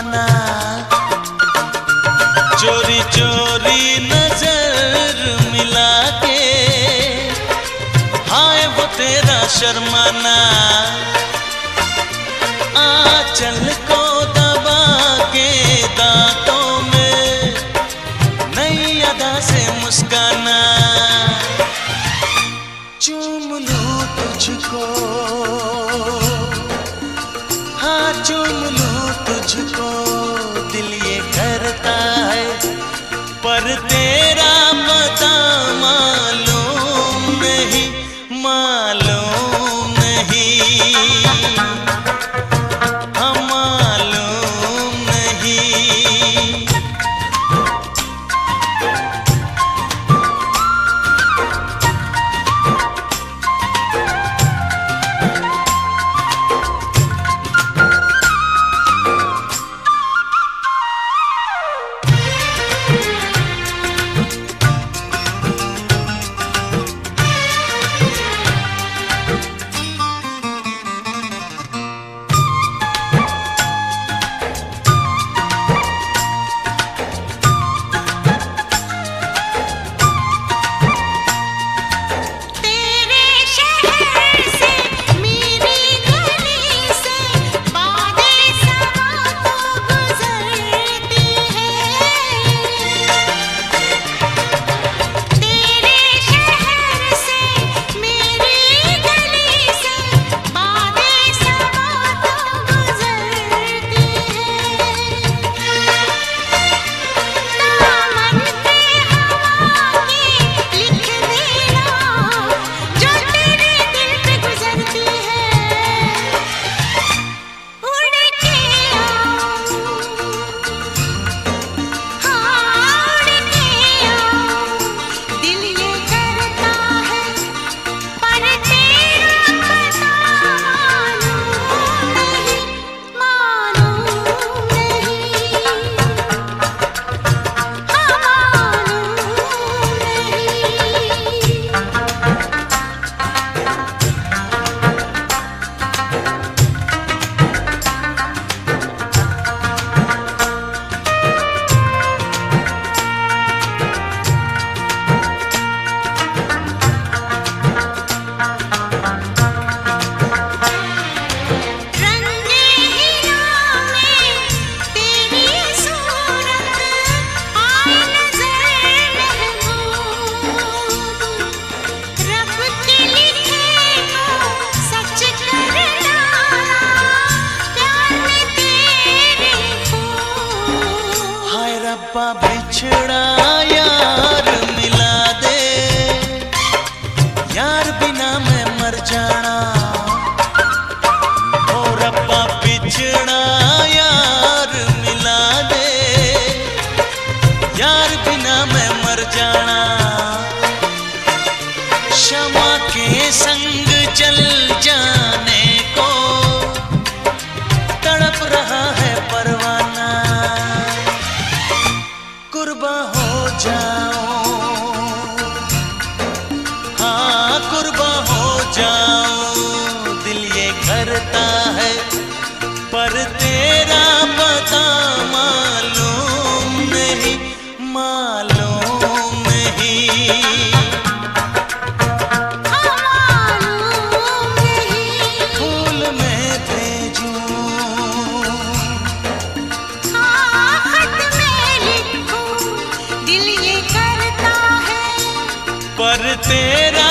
शर्माना। चोरी चोरी नजर मिला के हाय वो तेरा शर्माना। आंचल को दबा के दांतों में नई अदा से मुस्काना। चूम लूं तुझको, हाँ चूम लूं तुझको, दिल ये करता है पर तेरा पता मालूम नहीं, मालूम नहीं, हाँ मालूम नहीं। बिछड़ा यार मिला दे, यार बिना मैं मर जाना। ओ रब्बा बिछड़ा यार मिला दे, यार बिना मैं मर जाना। शमा के संग जल जाने को तड़प रहा है परवाना। कुर्बा हो जाओ, हाँ कुर्बा हो जाओ, दिल ये करता है पर तेरा पता मालूम नहीं, मालूम नहीं, मालूम नहीं। फूल मैं भेजूं, हाँ खत में लिखूं, दिल ये करता है पर तेरा